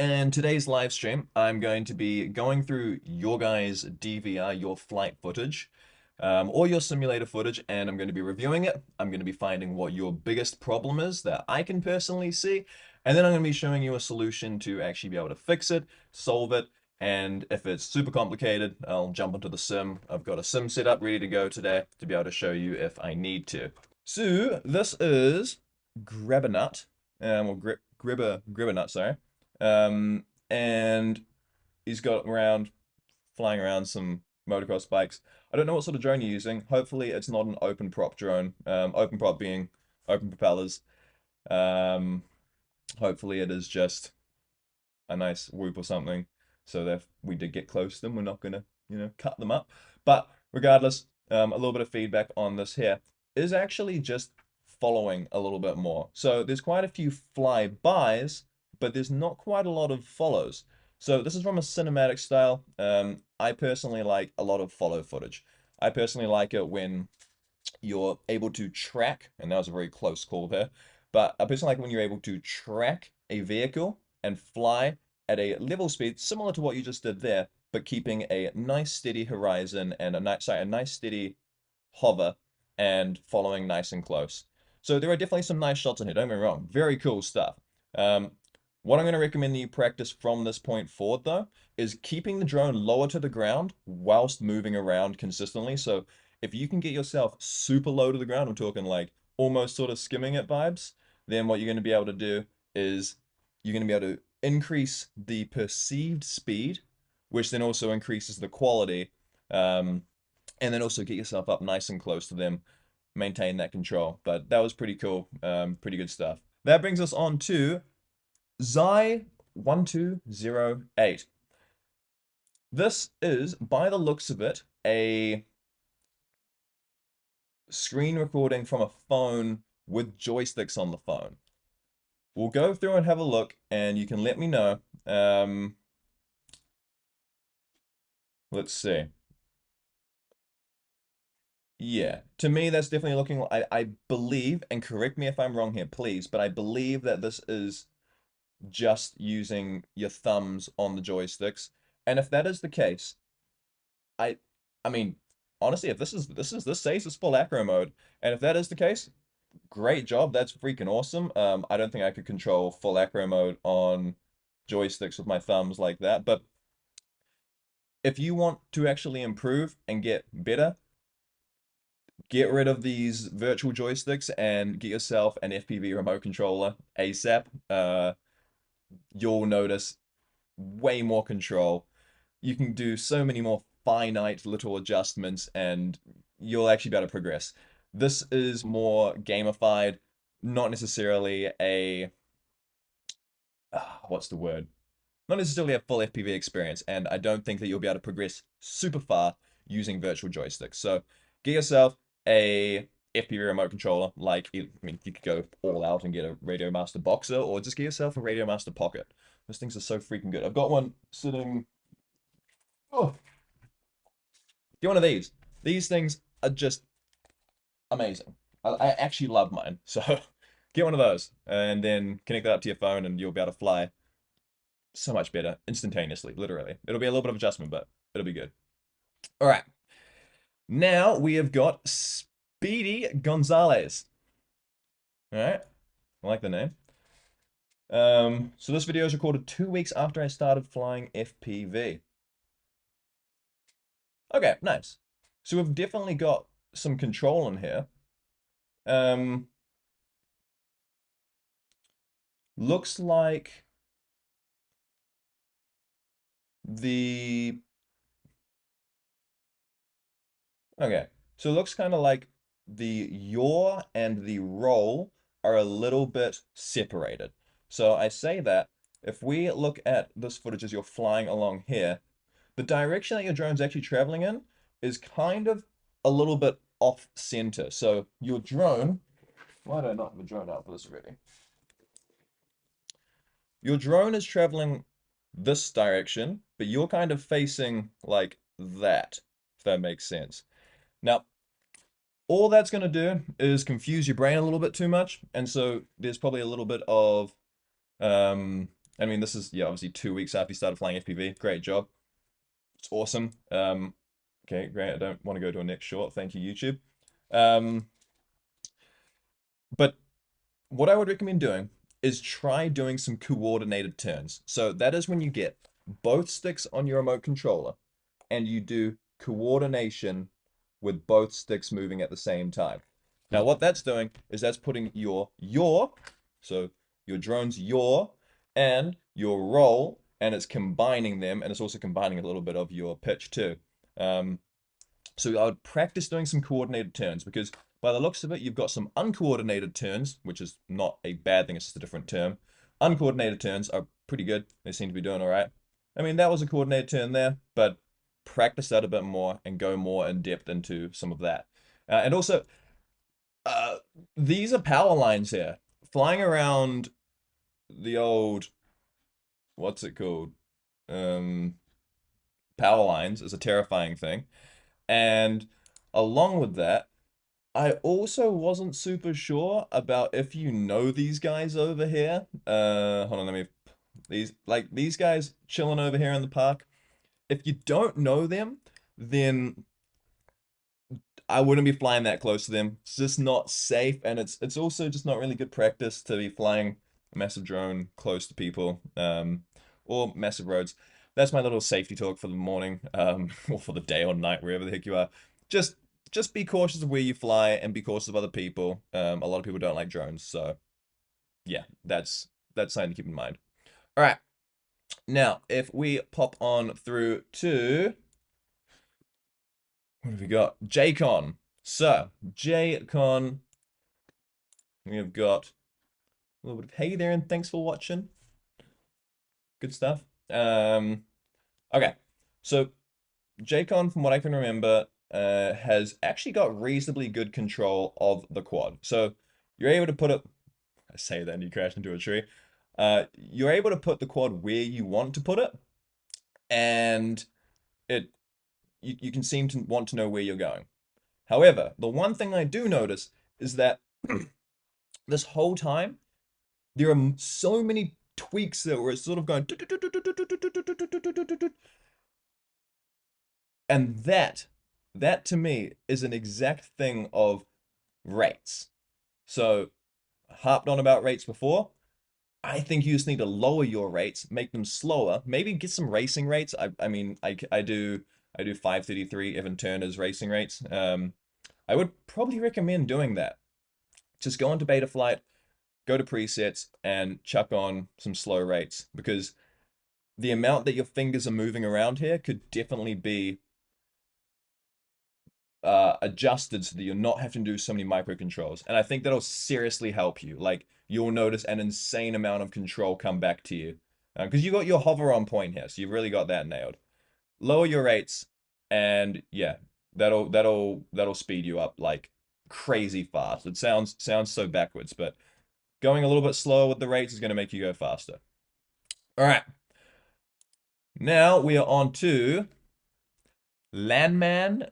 And today's live stream, I'm going to be going through your guys' DVR, your flight footage, or your simulator footage, and I'm going to be reviewing it. I'm going to be finding what your biggest problem is that I can personally see, and then I'm going to be showing you a solution to actually be able to fix it, solve it, and if it's super complicated, I'll jump into the sim. I've got a sim set up ready to go today to be able to show you if I need to. So this is Grab a Nut, or Grib a Nut, sorry. And he's got around flying around some motocross bikes. I don't know what sort of drone you're using. Hopefully, it's not an open prop drone. Open prop being open propellers. Um, Hopefully, it is just a nice whoop or something. So that if we did get close to them, we're not gonna, cut them up. But regardless, a little bit of feedback on this here is actually just following a little bit more. So there's quite a few flybys, but there's not quite a lot of follows. So this is from a cinematic style. I personally like a lot of follow footage. I personally like it when you're able to track, and that was a very close call there, but I personally like when you're able to track a vehicle and fly at a level speed similar to what you just did there, but keeping a nice steady horizon and a nice steady hover and following nice and close. So there are definitely some nice shots in here, don't get me wrong. Very cool stuff. Um, what I'm going to recommend that you practice from this point forward, though, is keeping the drone lower to the ground whilst moving around consistently. So if you can get yourself super low to the ground, I'm talking like almost sort of skimming it vibes, then what you're going to be able to do is you're going to be able to increase the perceived speed, which then also increases the quality. And then also get yourself up nice and close to them, maintain that control. But that was pretty cool, pretty good stuff. That brings us on to Xi1208. This is, by the looks of it, a screen recording from a phone with joysticks on the phone. We'll go through and have a look, and you can let me know. Let's see. Yeah, to me, that's definitely looking. I believe, and correct me if I'm wrong here, please, but I believe that this is just using your thumbs on the joysticks. And if that is the case, I I mean, honestly, if this says it's full acro mode, and if that is the case, great job. That's freaking awesome. I don't think I could control full acro mode on joysticks with my thumbs like that. But if you want to actually improve and get better, get rid of these virtual joysticks and get yourself an FPV remote controller ASAP. You'll notice way more control. You can do so many more finite little adjustments and you'll actually be able to progress. This is more gamified, not necessarily a what's the word? Not necessarily a full FPV experience, and I don't think that you'll be able to progress super far using virtual joysticks. So get yourself a FPV remote controller, like I mean, you could go all out and get a Radio Master Boxer, or just get yourself a Radio Master Pocket. Those things are so freaking good. I've got one sitting. Oh, get one of these. These things are just amazing. I actually love mine. So get one of those and then connect that up to your phone and you'll be able to fly so much better instantaneously, literally. It'll be a little bit of adjustment, but it'll be good. All right. Now we have got Speedy Gonzalez. All right. I like the name. So this video is recorded 2 weeks after I started flying FPV. Okay, nice. So we've definitely got some control in here. Um, Looks like the okay. So it looks kind of like the yaw and the roll are a little bit separated. So I say that if we look at this footage as you're flying along here, the direction that your drone's actually traveling in is kind of a little bit off center. So your drone, why do I not have the drone out for this already? Your drone is traveling this direction, but you're kind of facing like that, if that makes sense. Now, all that's going to do is confuse your brain a little bit too much, and so there's probably a little bit of I mean, this is, yeah, obviously 2 weeks after you started flying FPV. Great job. It's awesome. Okay, great. I don't want to go to a next short. Thank you, YouTube. Um, but what I would recommend doing is try doing some coordinated turns. So that is when you get both sticks on your remote controller and you do coordination with both sticks moving at the same time. Now, what that's doing is that's putting so your drone's yaw and your roll, and it's combining them, and it's also combining a little bit of your pitch too. Um, so I would practice doing some coordinated turns because by the looks of it, you've got some uncoordinated turns, which is not a bad thing, it's just a different term. Uncoordinated turns are pretty good. They seem to be doing all right. I mean, that was a coordinated turn there, but practice that a bit more and go more in depth into some of that. And also, uh, these are power lines here. Flying around the old, what's it called? Um, Power lines is a terrifying thing. And along with that, I also wasn't super sure about if you know these guys over here. Hold on, let me. These guys chilling over here in the park. If you don't know them, then I wouldn't be flying that close to them. It's just not safe, and it's also just not really good practice to be flying a massive drone close to people, or massive roads. That's my little safety talk for the morning, or for the day or night, wherever the heck you are. Just just be cautious of where you fly and be cautious of other people. A lot of people don't like drones, so yeah, that's something to keep in mind. All right, now if we pop on through to what have we got? JCon. So, JCon, we have got a little bit of hey there and thanks for watching. Good stuff. Okay, so JCon, from what I can remember, has actually got reasonably good control of the quad. So you're able to put it, I say that and you crash into a tree. You're able to put the quad where you want to put it, and it you can seem to want to know where you're going. However, the one thing I do notice is that this whole time there are so many tweaks that were sort of going, and that to me is an exact thing of rates. So harped on about rates before. I think you just need to lower your rates, make them slower, maybe get some racing rates. I mean I do 533 Evan Turner's racing rates. I would probably recommend doing that. Just go into Betaflight, go to presets, and chuck on some slow rates because the amount that your fingers are moving around here could definitely be adjusted so that you're not having to do so many micro controls. And I think that'll seriously help you. Like you'll notice an insane amount of control come back to you because you got your hover on point here, so you've really got that nailed. Lower your rates, and yeah, that'll speed you up like crazy fast. It sounds so backwards, but going a little bit slower with the rates is going to make you go faster. All right, now we are on to Landman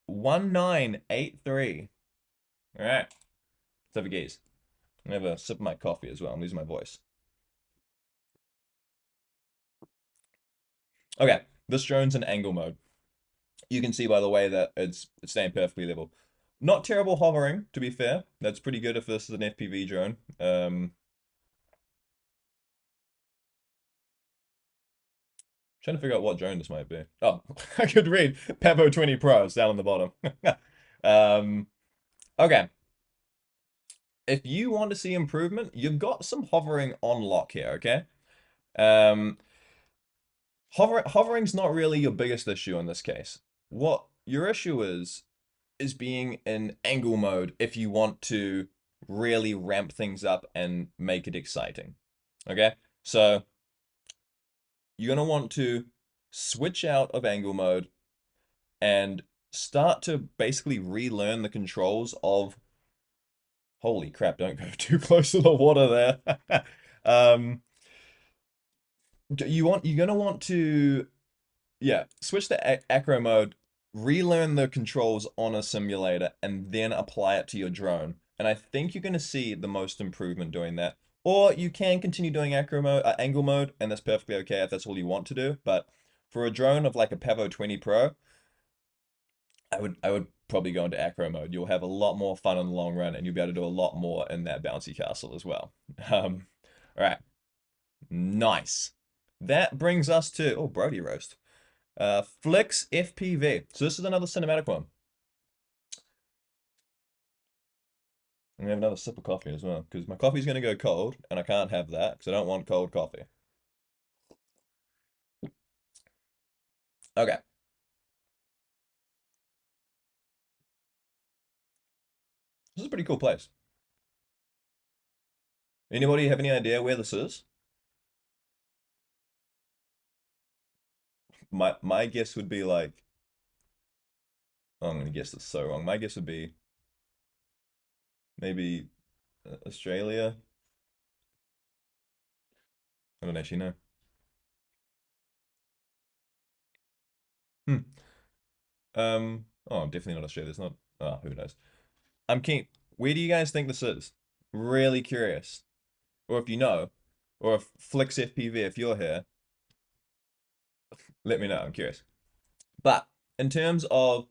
1983. All right, let's have a gaze. I have a sip of my coffee as well. I'm losing my voice. Okay, this drone's in angle mode. You can see by the way that it's staying perfectly level. Not terrible hovering, to be fair. That's pretty good if this is an FPV drone. Trying to figure out what drone this might be. Oh, I could read Pavo 20 Pro. It's down on the bottom. um, okay. If you want to see improvement, you've got some hovering on lock here, okay? Um, hovering's not really your biggest issue in this case. What your issue is being in angle mode if you want to really ramp things up and make it exciting. Okay? So you're going to want to switch out of angle mode and start to basically relearn the controls of holy crap, don't go too close to the water there. um you're going to want to, yeah, switch to acro mode, relearn the controls on a simulator, and then apply it to your drone. And I think you're going to see the most improvement doing that. Or you can continue doing acro mode, angle mode, and that's perfectly okay if that's all you want to do. But for a drone of like a Pavo 20 Pro, I would probably go into acro mode. You'll have a lot more fun in the long run, and you'll be able to do a lot more in that bouncy castle as well. All right, nice. That brings us to Brody roast. Flix FPV. So this is another cinematic one. And we have another sip of coffee as well, because my coffee's gonna go cold, and I can't have that because I don't want cold coffee. Okay. This is a pretty cool place. Anybody have any idea where this is? My guess would be like, oh, I'm gonna guess this so wrong. My guess would be maybe Australia. I don't actually know. Hmm. Oh, definitely not Australia. It's not. Oh, who knows? I'm keen. Where do you guys think this is? Really curious. Or if you know, or if Flix FPV, if you're here, let me know. I'm curious. But in terms of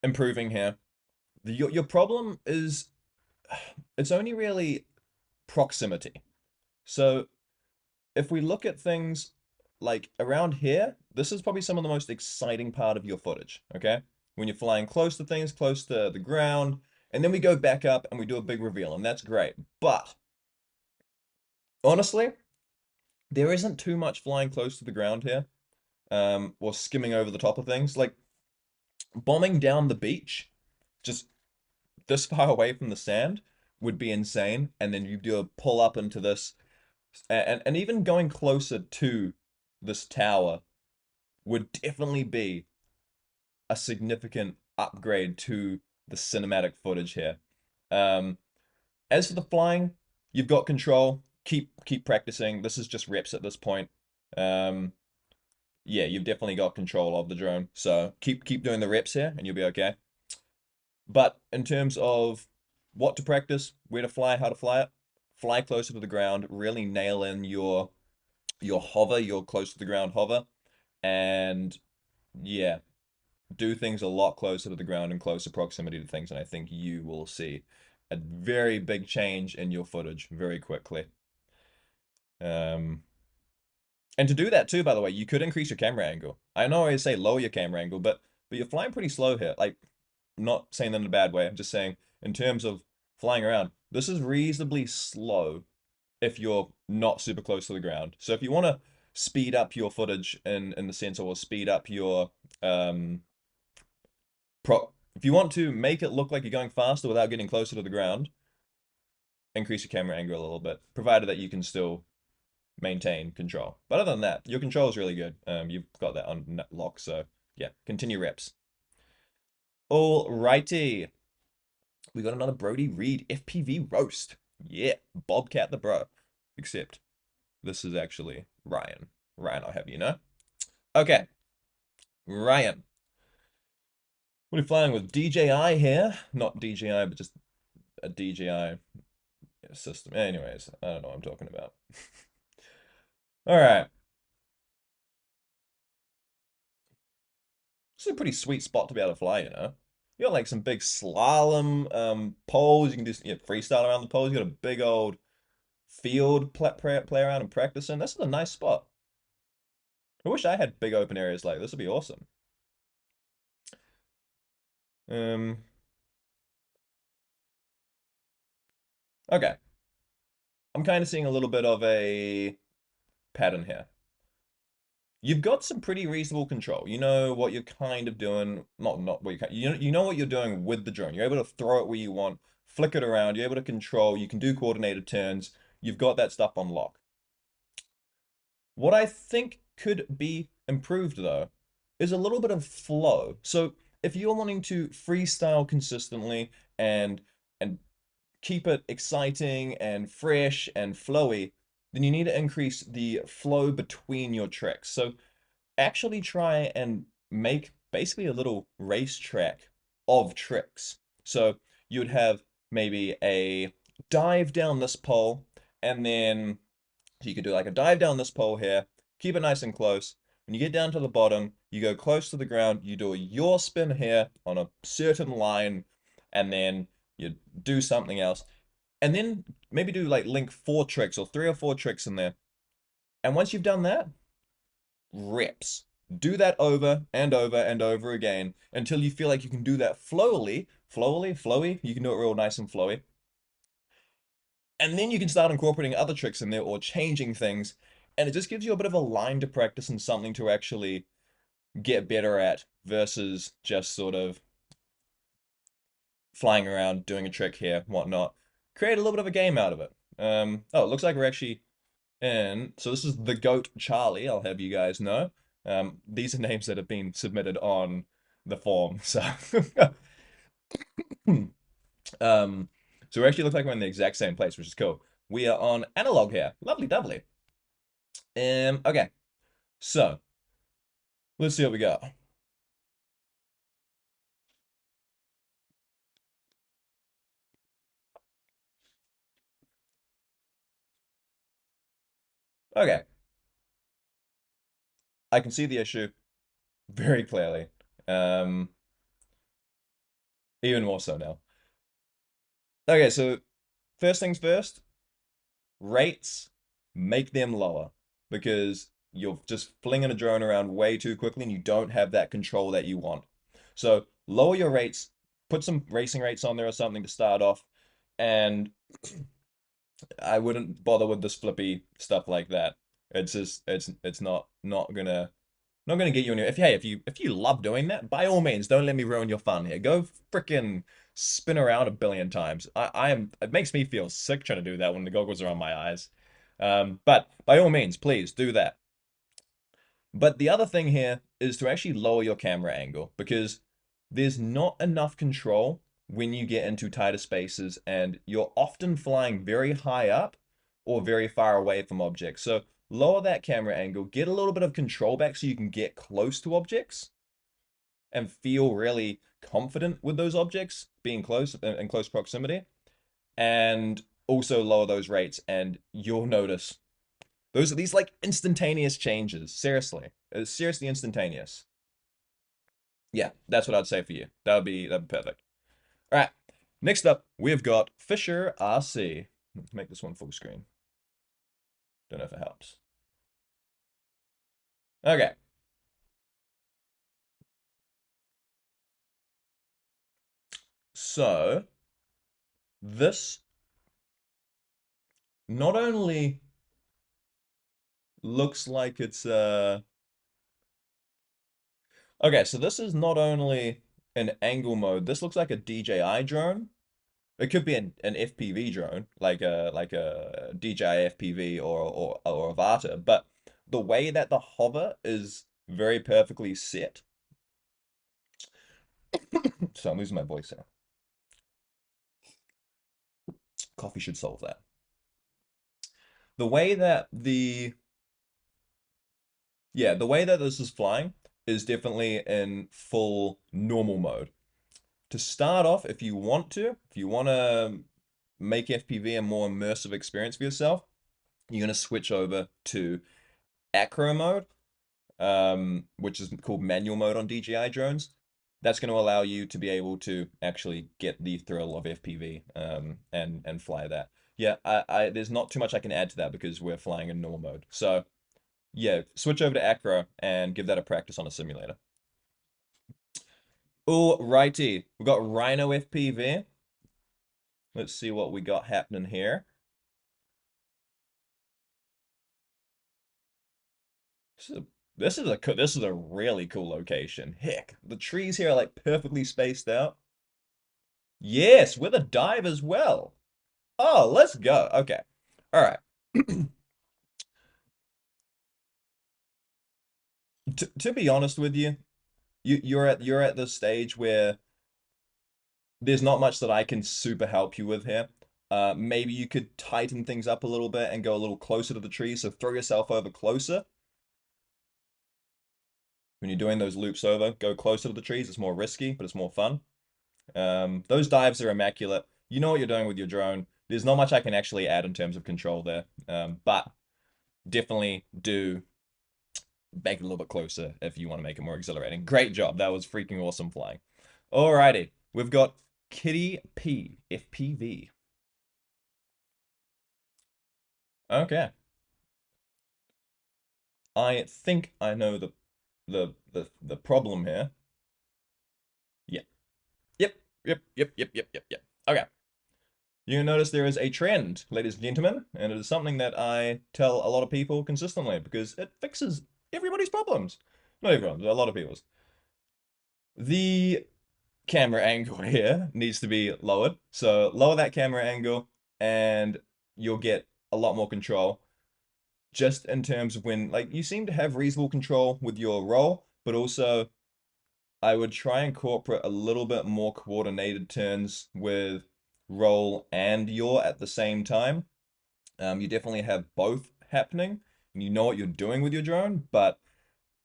improving here, your problem is it's only really proximity. So if we look at things like around here, this is probably some of the most exciting part of your footage, okay? When you're flying close to things, close to the ground, and then we go back up and we do a big reveal, and that's great. But honestly, there isn't too much flying close to the ground here, or skimming over the top of things. Like bombing down the beach, just this far away from the sand would be insane, and then you do a pull up into this, and even going closer to this tower would definitely be a significant upgrade to the cinematic footage here. Um, as for the flying, you've got control. Keep practicing. This is just reps at this point. Um, yeah, you've definitely got control of the drone. So keep doing the reps here, and you'll be okay. But in terms of what to practice, where to fly, how to fly it, fly closer to the ground. Really nail in your hover, your close to the ground hover, and yeah, do things a lot closer to the ground and closer proximity to things, and I think you will see a very big change in your footage very quickly. And to do that too, by the way, you could increase your camera angle. I know I say lower your camera angle, but you're flying pretty slow here. Like, not saying that in a bad way. I'm just saying in terms of flying around, this is reasonably slow if you're not super close to the ground. So if you want to speed up your footage in the sense, or speed up your um if you want to make it look like you're going faster without getting closer to the ground, increase your camera angle a little bit, provided that you can still maintain control. But other than that, your control is really good. You've got that on lock, so yeah, continue reps. Alrighty, we got another Brody Reed FPV roast. Yeah, Bobcat the bro. Except this is actually Ryan. Ryan, I'll have you know. Okay, Ryan. We're flying with DJI here. Not DJI, but just a DJI system. Anyways, I don't know what I'm talking about. All right. This is a pretty sweet spot to be able to fly, you know. You got like some big slalom poles. You can do freestyle around the poles. You got a big old field play around and practice in. This is a nice spot. I wish I had big open areas like this. Would be awesome. Um, okay. I'm kind of seeing a little bit of a pattern here. You've got some pretty reasonable control. You know what you're kind of doing. Not what you know what you're doing with the drone. You're able to throw it where you want, flick it around. You're able to control. You can do coordinated turns. You've got that stuff on lock. What I think could be improved though is a little bit of flow. So if you're wanting to freestyle consistently and keep it exciting and fresh and flowy, then you need to increase the flow between your tricks. So actually try and make basically a little racetrack of tricks. So you'd have maybe a dive down this pole, And then so you could do like a dive down this pole here, keep it nice and close. When you get down to the bottom, you go close to the ground, you do a yaw spin here on a certain line, and then you do something else. And then maybe do like link 4 tricks or 3 or 4 tricks in there. And once you've done that, reps. Do that over and over and over again until you feel like you can do that flowy. You can do it real nice and flowy. And then you can start incorporating other tricks in there or changing things. And it just gives you a bit of a line to practice and something to actually get better at versus just sort of flying around, doing a trick here, whatnot. Create a little bit of a game out of it. Oh, it looks like we're actually in. So this is the GOAT Charlie, I'll have you guys know. These are names that have been submitted on the form. So, um, so we actually look like we're in the exact same place, which is cool. We are on analog here. Lovely, lovely. Okay. So, let's see what we got. Okay. I can see the issue very clearly. Um, Even more so now. Okay, so first things first, rates, make them lower because you're just flinging a drone around way too quickly and you don't have that control that you want. So lower your rates, put some racing rates on there or something to start off, and I wouldn't bother with this flippy stuff like that. It's just it's not gonna get you anywhere. If you love doing that, by all means, don't let me ruin your fun here. Go frickin' spin around a billion times. I am. It makes me feel sick trying to do that when the goggles are on my eyes. But by all means, please do that. But the other thing here is to actually lower your camera angle because there's not enough control when you get into tighter spaces and you're often flying very high up or very far away from objects. So lower that camera angle, get a little bit of control back so you can get close to objects and feel really confident with those objects being close in close proximity, and also lower those rates and you'll notice those are these like instantaneous changes. Seriously. It's seriously instantaneous. Yeah, that's what I'd say for you. That'd be perfect. All right. Next up, we've got Fisher RC. Let's make this one full screen. Don't know if it helps. Okay. So this not only looks like it's okay, so this is not only an angle mode, this looks like a DJI drone. It could be an FPV drone, like a DJI FPV or a Vata, but the way that the hover is very perfectly set. So I'm losing my voice now. Coffee should solve that. The way that the Yeah, the way that this is flying is definitely in full normal mode. To start off, if you want to make FPV a more immersive experience for yourself, you're going to switch over to acro mode, which is called manual mode on DJI drones. That's going to allow you to be able to actually get the thrill of FPV and fly that. Yeah, there's not too much I can add to that because we're flying in normal mode. So yeah, switch over to acro and give that a practice on a simulator. Alrighty, we got Rhino FPV. Let's see what we got happening here. This is a really cool location. Heck, the trees here are like perfectly spaced out. Yes, with a dive as well. Oh, let's go. Okay. All right. To be honest with you, you're at the stage where there's not much that I can super help you with here. Maybe you could tighten things up a little bit and go a little closer to the tree. So throw yourself over closer. When you're doing those loops over, go closer to the trees. It's more risky, but it's more fun. Those dives are immaculate. You know what you're doing with your drone. there's not much I can actually add in terms of control there. But definitely do make it a little bit closer if you want to make it more exhilarating. Great job. That was freaking awesome flying. Alrighty. We've got Kitty P, FPV. Okay. I think I know the problem here. Yeah. Yep. Yep. Yep. Yep. Yep. Yep. Yep. Okay. You notice there is a trend, ladies and gentlemen, and it is something that I tell a lot of people consistently because it fixes everybody's problems. Not everyone's, but a lot of people's. The camera angle here needs to be lowered. So lower that camera angle and you'll get a lot more control. Just in terms of when, like, you seem to have reasonable control with your roll, but also I would try and incorporate a little bit more coordinated turns with roll and yaw at the same time. You definitely have both happening, and you know what you're doing with your drone, but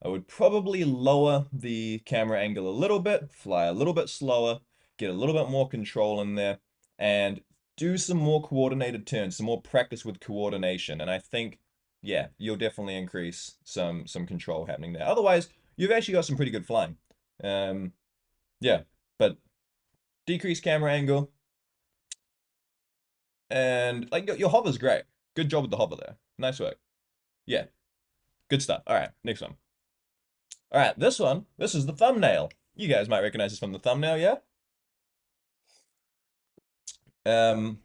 I would probably lower the camera angle a little bit, fly a little bit slower, get a little bit more control in there, and do some more coordinated turns, some more practice with coordination. And I think, yeah, you'll definitely increase some control happening there. Otherwise, you've actually got some pretty good flying. Um, yeah, but decrease camera angle, and like your hover's great. Good job with the hover there. Nice work. Yeah, good stuff. All right, next one. All right, this is the thumbnail. You guys might recognize this from the thumbnail, yeah? Um,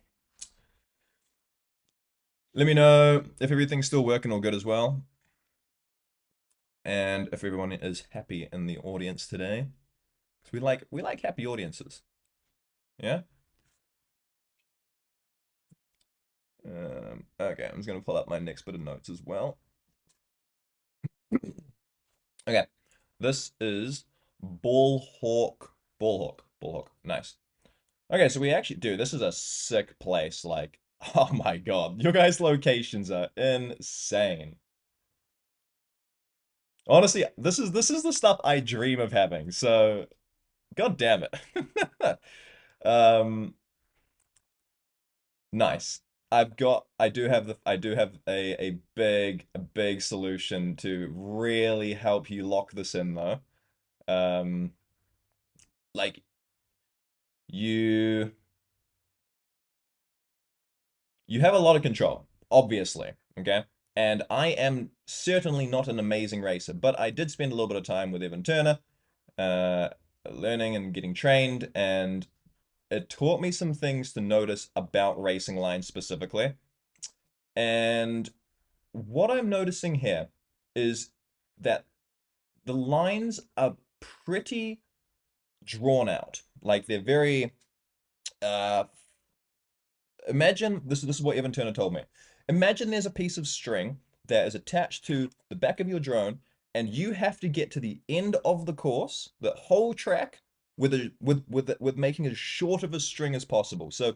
Let me know if everything's still working all good as well, and if everyone is happy in the audience today. 'Cause we like happy audiences, yeah? Okay, I'm just gonna pull up my next bit of notes as well. Okay, this is Ball Hawk. Nice. Okay, so we actually do. This is a sick place. Like, oh my God, your guys' locations are insane. Honestly, this is the stuff I dream of having. So, God damn it. Um, nice. I do have a big solution to really help you lock this in though. Um, like you you have a lot of control, obviously, okay? And I am certainly not an amazing racer, but I did spend a little bit of time with Evan Turner, uh, learning and getting trained, and it taught me some things to notice about racing lines specifically. And what I'm noticing here is that the lines are pretty drawn out. Like they're very uh imagine this is what Evan Turner told me. Imagine there's a piece of string that is attached to the back of your drone, and you have to get to the end of the course, the whole track, with making as short of a string as possible. So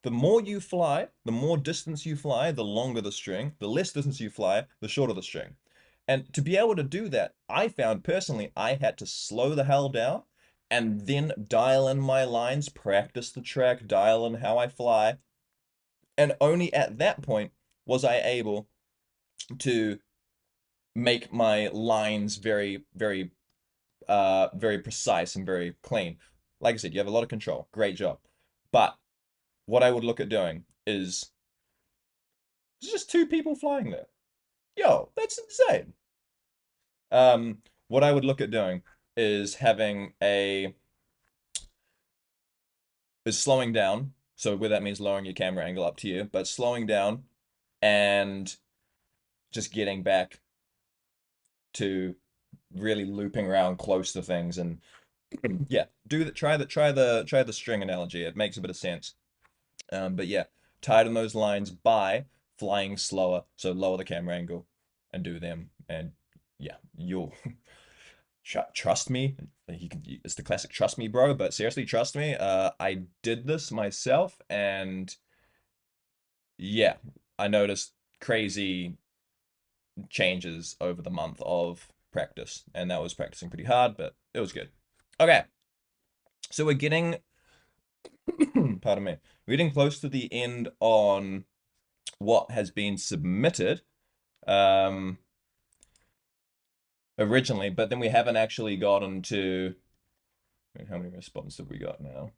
the more you fly, the more distance you fly, the longer the string. The less distance you fly, the shorter the string. And to be able to do that, I found personally I had to slow the hell down and then dial in my lines, practice the track, dial in how I fly, and only at that point was I able to make my lines very precise and very clean. Like I said, you have a lot of control. Great job. But what I would look at doing is there's just two people flying there. Yo, that's insane. What I would look at doing is having a is slowing down. So where that means lowering your camera angle up to you, but slowing down and just getting back to really looping around close to things and yeah, do that. Try the string analogy. It makes a bit of sense. But yeah, tighten those lines by flying slower, so lower the camera angle and do them. And yeah, you'll trust me. It's the classic trust me, bro. But seriously, trust me. I did this myself, and yeah, I noticed crazy changes over the month of practice, and that was practicing pretty hard, but it was good. Okay, so we're getting Pardon me. We're getting close to the end on what has been submitted um, originally, but then we haven't actually gotten to how many responses have we got now?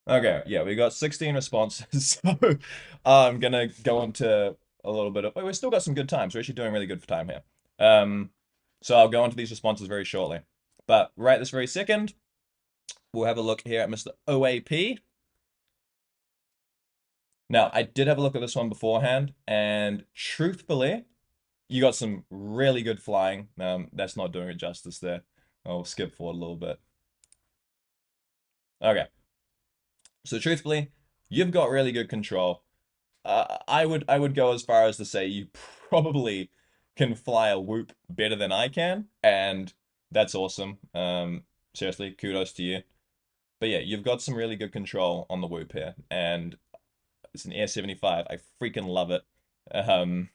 Okay, yeah, we got 16 responses. So I'm gonna go into a little bit of. We've still got some good times. We're actually doing really good for time here. So I'll go into these responses very shortly. But right this very second, we'll have a look here at Mr. OAP. Now, I did have a look at this one beforehand, and truthfully, you got some really good flying. That's not doing it justice there. I'll skip forward a little bit. Okay. So truthfully, you've got really good control. I would go as far as to say you probably can fly a whoop better than I can, and that's awesome. Seriously, kudos to you. But yeah, you've got some really good control on the whoop here, and it's an Air 75. I freaking love it. Um,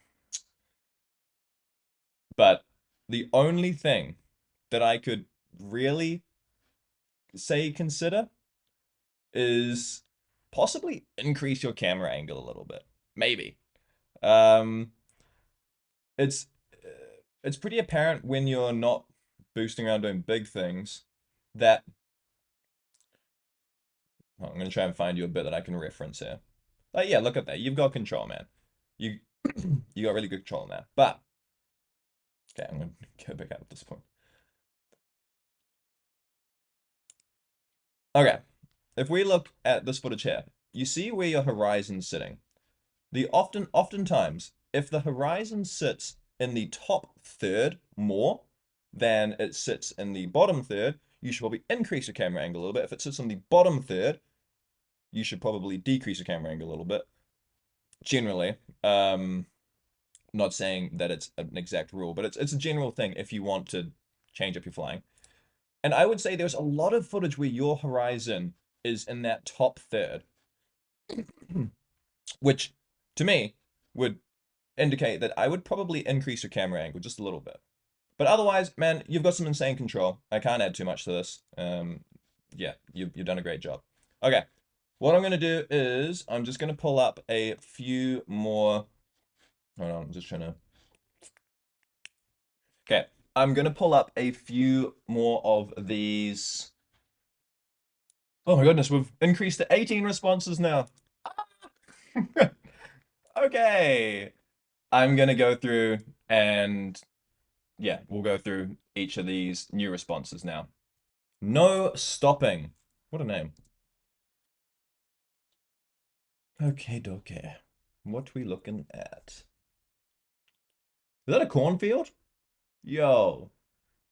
but the only thing that I could really say consider is possibly increase your camera angle a little bit. Maybe. Um, it's it's pretty apparent when you're not boosting around doing big things that oh, I'm gonna try and find you a bit that I can reference here. Like, yeah, look at that. You've got control, man. You you got really good control now. But okay, I'm gonna go back out at this point. Okay, if we look at this footage here, you see where your horizon's sitting. Oftentimes, if the horizon sits in the top third more than it sits in the bottom third, you should probably increase your camera angle a little bit. If it sits in the bottom third, you should probably decrease your camera angle a little bit. Generally, not saying that it's an exact rule, but it's a general thing if you want to change up your flying. And I would say there's a lot of footage where your horizon is in that top third, which to me would indicate that I would probably increase your camera angle just a little bit. But otherwise, man, you've got some insane control. I can't add too much to this. Yeah, you've done a great job. Okay, what I'm gonna do is I'm just gonna pull up a few more. Hold on, I'm just trying to. Okay, I'm gonna pull up a few more of these. Oh my goodness, we've increased to 18 responses now. Okay, I'm gonna go through and yeah, we'll go through each of these new responses now. No stopping. What a name. Okay, dokie. What we looking at? Is that a cornfield? Yo.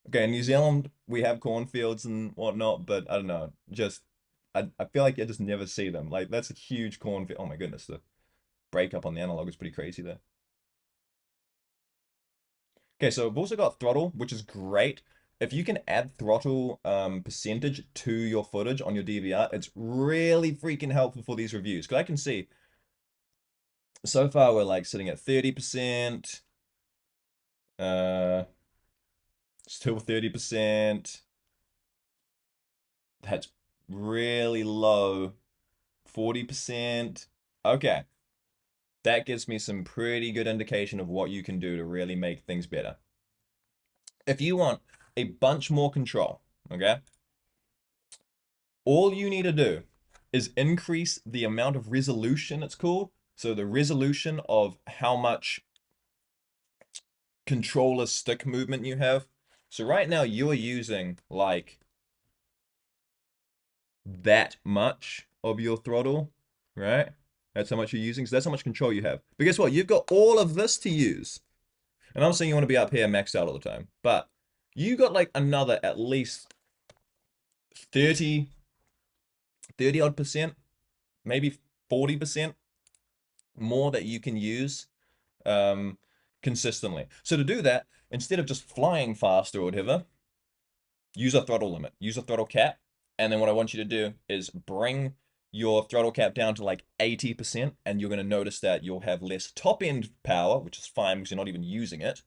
Okay, in New Zealand, we have cornfields and whatnot, but I don't know. Just, I feel like I just never see them. Like, that's a huge cornfield. Oh my goodness, the breakup on the analog is pretty crazy there. Okay, so we've also got throttle, which is great. If you can add throttle percentage to your footage on your DVR, it's really freaking helpful for these reviews. Because I can see so far we're like sitting at 30%, still 30%. That's really low. 40%. Okay. That gives me some pretty good indication of what you can do to really make things better. If you want a bunch more control, okay, all you need to do is increase the amount of resolution, it's called. So the resolution of how much controller stick movement you have. So right now you're using like that much of your throttle, right? That's how much you're using. So that's how much control you have. But guess what? You've got all of this to use. And I'm saying you want to be up here maxed out all the time. But you got like another at least 30, 30 odd percent, maybe 40% more that you can use um, consistently. So to do that, instead of just flying faster or whatever, use a throttle limit, use a throttle cap. And then what I want you to do is bring your throttle cap down to like 80%, and you're going to notice that you'll have less top end power, which is fine because you're not even using it.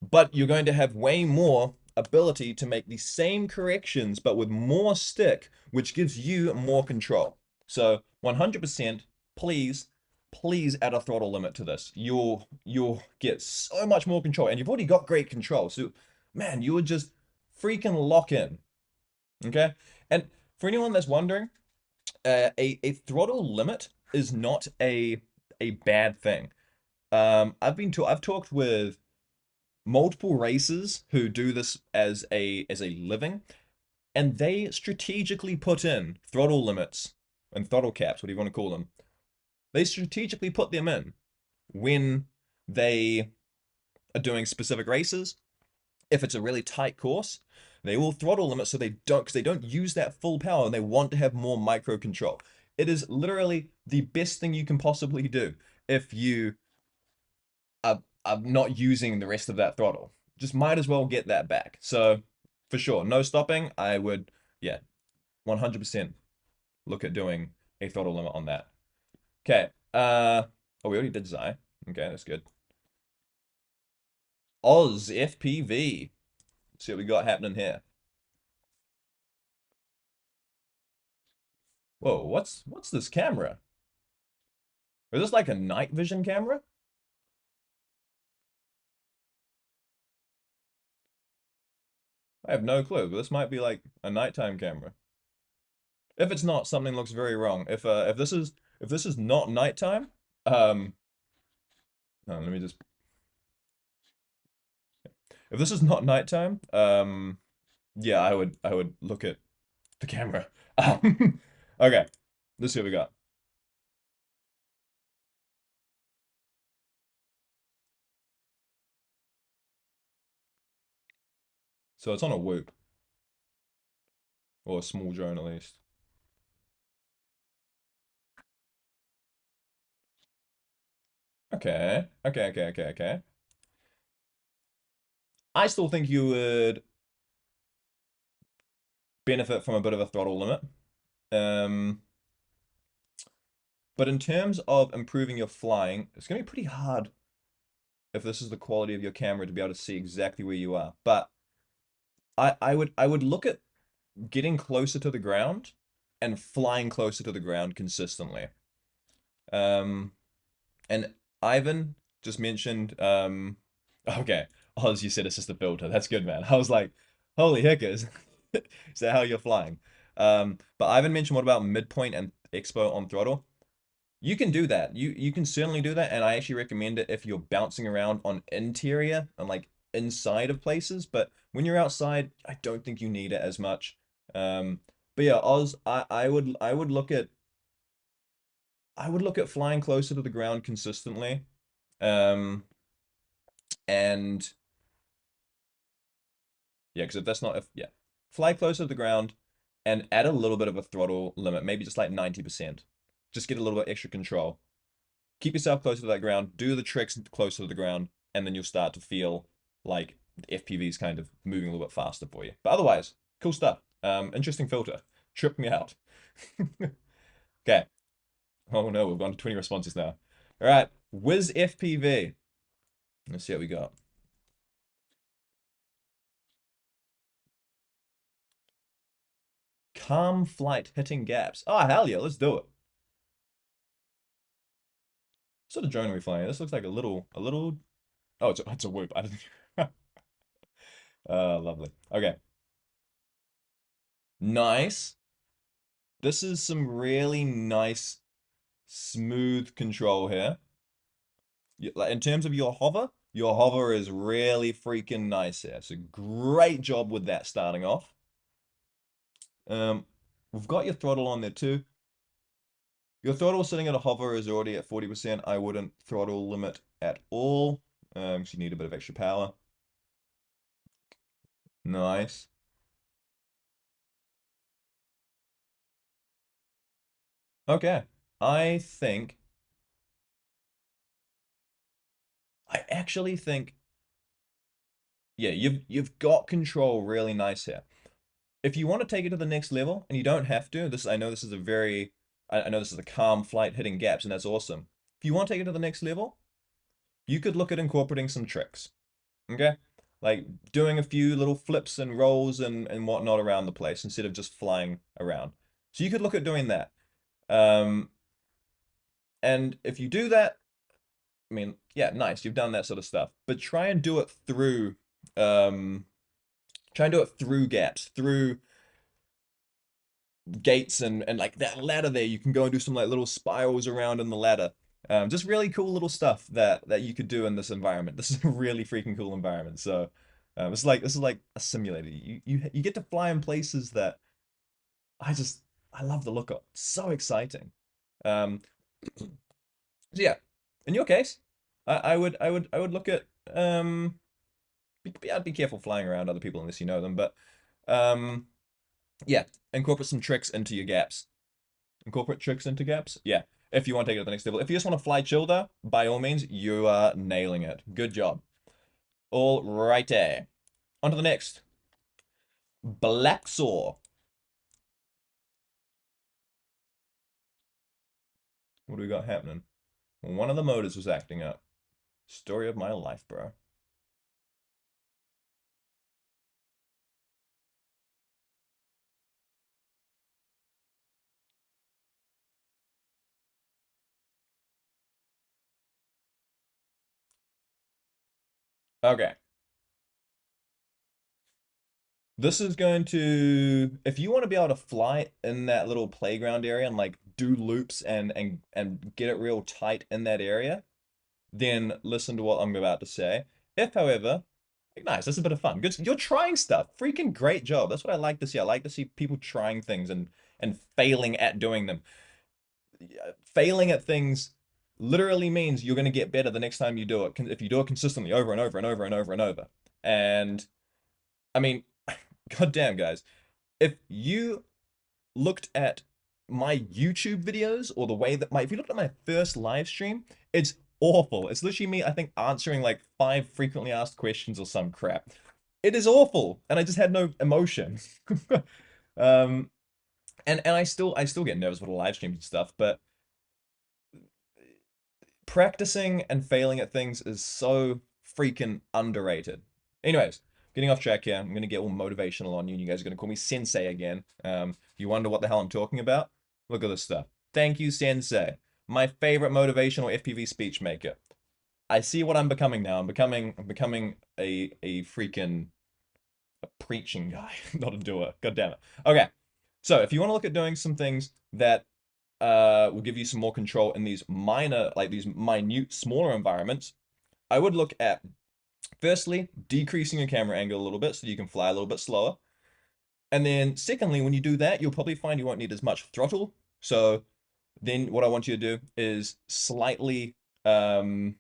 But you're going to have way more ability to make the same corrections but with more stick, which gives you more control. So 100%, please, please add a throttle limit to this. You'll get so much more control, and you've already got great control. So, man, you would just freaking lock in. Okay, and for anyone that's wondering, a throttle limit is not a bad thing. I've talked with multiple racers who do this as a living, and they strategically put in throttle limits and throttle caps, what do you want to call them? They strategically put them in when they are doing specific races. If it's a really tight course, they will throttle limit so they don't, because they don't use that full power and they want to have more micro control. It is literally the best thing you can possibly do if you are not using the rest of that throttle. Just might as well get that back. So for sure, no stopping. I would, yeah, 100% look at doing a throttle limit on that. Okay. Oh, we already did Xi. Okay, that's good. Oz FPV. Let's see what we got happening here. Whoa, what's this camera? Is this like a night vision camera? I have no clue, but this might be like a nighttime camera. If it's not, something looks very wrong. If this is not nighttime, no, let me just. If this is not nighttime, yeah, I would look at the camera. Okay, let's see what we got. So it's on a whoop or a small drone at least. Okay. I still think you would benefit from a bit of a throttle limit. Um, but in terms of improving your flying, it's going to be pretty hard if this is the quality of your camera to be able to see exactly where you are. But I would look at getting closer to the ground and flying closer to the ground consistently. Um, and Ivan just mentioned, okay, Oz, you said it's just a filter. That's good, man. I was like, holy heckers, is that how you're flying? But Ivan mentioned what about midpoint and expo on throttle? You can do that. You can certainly do that, and I actually recommend it if you're bouncing around on interior and like inside of places. But when you're outside, I don't think you need it as much. But yeah, Oz, I would look at flying closer to the ground consistently. Um, and yeah, because if that's not if yeah, fly closer to the ground and add a little bit of a throttle limit, maybe just like 90%. Just get a little bit extra control. Keep yourself closer to that ground, do the tricks closer to the ground, and then you'll start to feel like the FPV is kind of moving a little bit faster for you. But otherwise, cool stuff. Interesting filter. Tripped me out. Okay. Oh no, we've gone to 20 responses now. All right, Wiz FPV. Let's see what we got. Calm flight hitting gaps. Oh, hell yeah, let's do it. What sort of drone are we flying? This looks like a little. Oh, it's a whoop. I didn't. Lovely. Okay, nice. This is some really nice, smooth control here. Like in terms of your hover is really freaking nice here. So great job with that starting off. We've got your throttle on there too. Your throttle sitting at a hover is already at 40%. I wouldn't throttle limit at all, because you need a bit of extra power. Nice. Okay. I think, I actually think, yeah, you've got control really nice here. If you want to take it to the next level, and you don't have to, I know this is a very, I know this is a calm flight hitting gaps, and that's awesome. If you want to take it to the next level, you could look at incorporating some tricks. Okay? like doing a few little flips and rolls and whatnot around the place instead of just flying around. So you could look at doing that. Um, and if you do that, I mean, yeah, nice, you've done that sort of stuff. But um, try and do it through gaps, through gates and like that ladder there. You can go and do some like little spirals around in the ladder. Just really cool little stuff that you could do in this environment. This is a really freaking cool environment. So this is like a simulator. You get to fly in places that I just I love the look of. So exciting. Um, so yeah, in your case, I would look at I'd be careful flying around other people unless you know them, but um yeah, incorporate some tricks into your gaps. Incorporate tricks into gaps? Yeah. If you want to take it to the next level. If you just want to fly chill though, by all means, you are nailing it. Good job. All righty. On to the next. Black Saw. What do we got happening? One of the motors was acting up. Story of my life, bro. Okay. This is going to, if you want to be able to fly in that little playground area and like do loops and get it real tight in that area, then listen to what I'm about to say. If, however, like, nice, that's a bit of fun. Good, you're trying stuff. Freaking great job. That's what I like to see. I like to see people trying things and failing at doing them. Failing at things literally means you're going to get better the next time you do it. If you do it consistently over and over and over and over and over. And I mean, goddamn, guys, if you looked at my YouTube videos or the way that if you looked at my first live stream, it's awful. It's literally me, I think, answering like 5 frequently asked questions or some crap. It is awful, and I just had no emotion. um, and I still get nervous with the live streams and stuff, but practicing and failing at things is so freaking underrated. Anyways, getting off track here. I'm gonna get all motivational on you. And you guys are gonna call me Sensei again. You wonder what the hell I'm talking about? Look at this stuff. Thank you, Sensei. My favorite motivational FPV speech maker. I see what I'm becoming now. I'm becoming a freaking a preaching guy, not a doer. God damn it. Okay. So if you want to look at doing some things that will give you some more control in these minor, like these minute, smaller environments, I would look at firstly decreasing your camera angle a little bit so you can fly a little bit slower. And then secondly, when you do that, you'll probably find you won't need as much throttle. So then what I want you to do is slightly give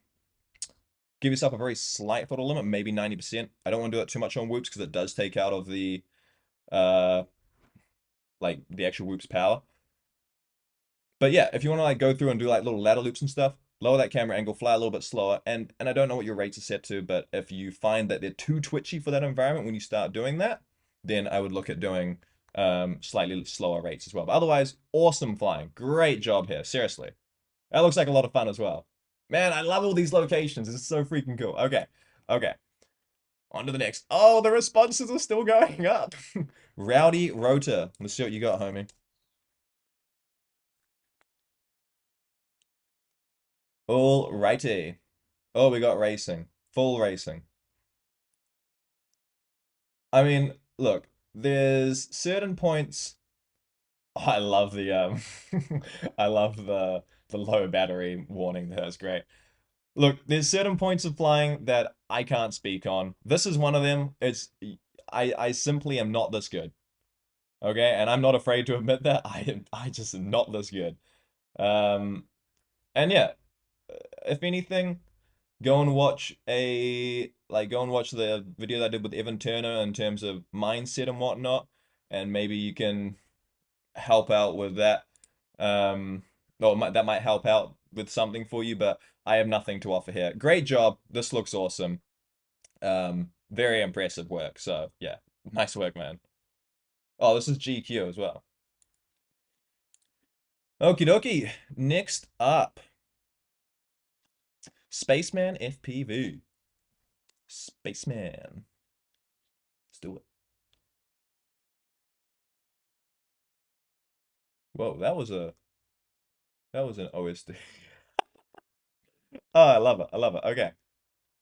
yourself a very slight throttle limit, maybe 90%. I don't want to do it too much on whoops because it does take out of the uh like the actual whoops power. But yeah, if you want to like go through and do like little ladder loops and stuff, lower that camera angle, fly a little bit slower. And I don't know what your rates are set to, but if you find that they're too twitchy for that environment when you start doing that, then I would look at doing slightly slower rates as well. But otherwise, awesome flying. Great job here. Seriously. That looks like a lot of fun as well. Man, I love all these locations. It's so freaking cool. Okay. Okay. On to the next. Oh, the responses are still going up. Rowdy Rotor. Let's see what you got, homie. All righty. Oh, we got racing. Full racing. I mean, look, there's certain points. Oh, I love the I love the low battery warning. That's great. Look, there's certain points of flying that I can't speak on. This is one of them. I simply am not this good. Okay, and I'm not afraid to admit that. I just am not this good. Um, and yeah, if anything, go and watch the video that I did with Evan Turner in terms of mindset and whatnot, and maybe you can help out with that. That might help out with something for you, but I have nothing to offer here. Great job. This looks awesome. Very impressive work. So yeah, nice work, man. Oh, this is GQ as well. Okie dokie. Next up, Spaceman FPV. Spaceman. do it. Whoa, that was an OSD. Oh, I love it. I love it. Okay.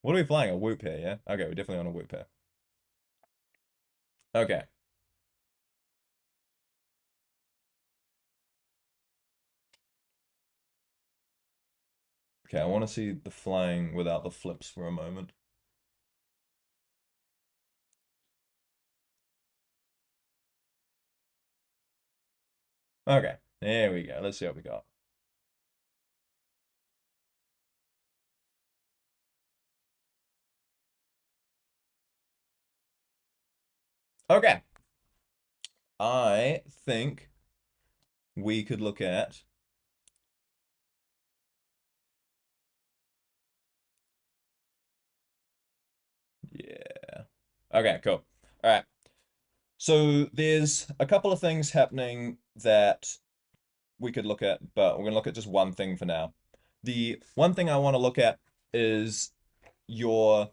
What are we flying? A whoop here, yeah? Okay, we're definitely on a whoop here. Okay. Okay, I want to see the flying without the flips for a moment. Okay, there we go. Let's see what we got. Okay. I think we could look at, yeah. Okay, cool. All right. So there's a couple of things happening that we could look at, but we're gonna look at just one thing for now. The one thing I want to look at is your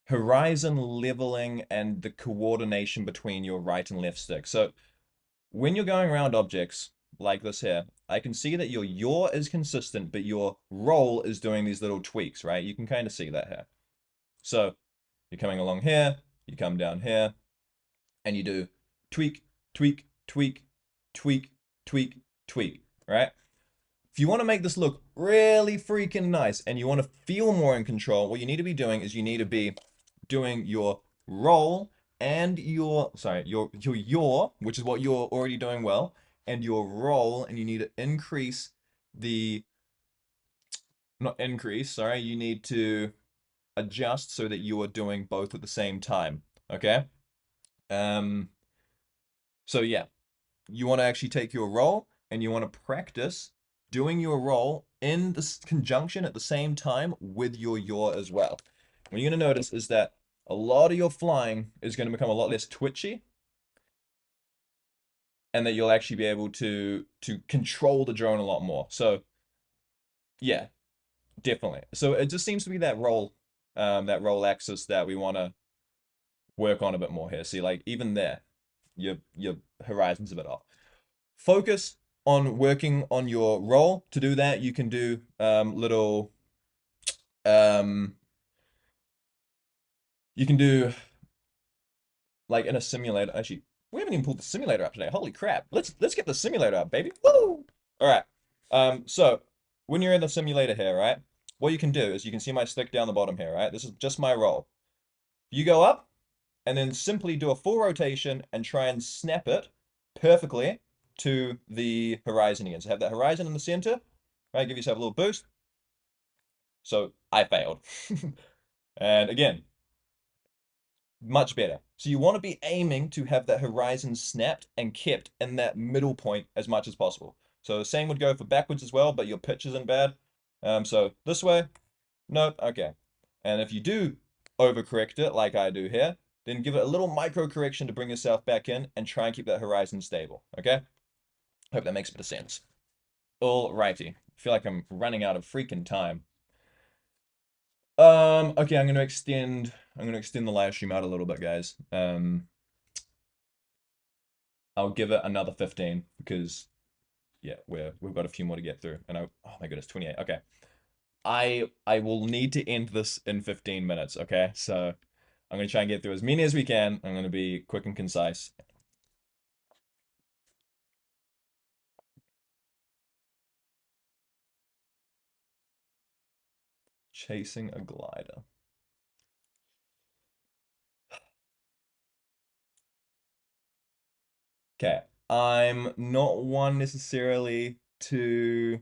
horizon leveling and the coordination between your right and left stick. So when you're going around objects like this here, I can see that your yaw is consistent, but your roll is doing these little tweaks, right? You can kind of see that here. So you're coming along here, you come down here, and you do tweak, tweak, tweak, tweak, tweak, tweak, right? If you want to make this look really freaking nice and you want to feel more in control, what you need to be doing is you need to be doing your roll and your yaw, which is what you're already doing well, and your roll, and you need to increase the, not increase, sorry, you need to adjust so that you are doing both at the same time. Okay? Um, so yeah, you want to actually take your roll and you want to practice doing your roll in this conjunction at the same time with your yaw as well. What you're going to notice is that a lot of your flying is going to become a lot less twitchy, and that you'll actually be able to control the drone a lot more. So yeah, definitely. So it just seems to be that roll axis that we want to work on a bit more here. See, like even there, your horizon's a bit off. Focus on working on your roll. To do that, you can do little um you can do like in a simulator. Actually, we haven't even pulled the simulator up today. Holy crap. Let's get the simulator up, baby. Woo! All right. So when you're in the simulator here, right? What you can do is you can see my stick down the bottom here, right? This is just my roll. You go up and then simply do a full rotation and try and snap it perfectly to the horizon again. So have that horizon in the center, right? Give yourself a little boost. So I failed. And again, much better. So you want to be aiming to have that horizon snapped and kept in that middle point as much as possible. So the same would go for backwards as well, but your pitch isn't bad. So this way, nope, okay. And if you do overcorrect it like I do here, then give it a little micro correction to bring yourself back in and try and keep that horizon stable, okay? Hope that makes a bit of sense. Alrighty. I feel like I'm running out of freaking time. Okay, I'm gonna extend the live stream out a little bit, guys. I'll give it another 15 because yeah, we've got a few more to get through. And oh my goodness, 28. Okay. I will need to end this in 15 minutes, okay? So I'm gonna try and get through as many as we can. I'm gonna be quick and concise. Chasing a glider. Okay. I'm not one necessarily to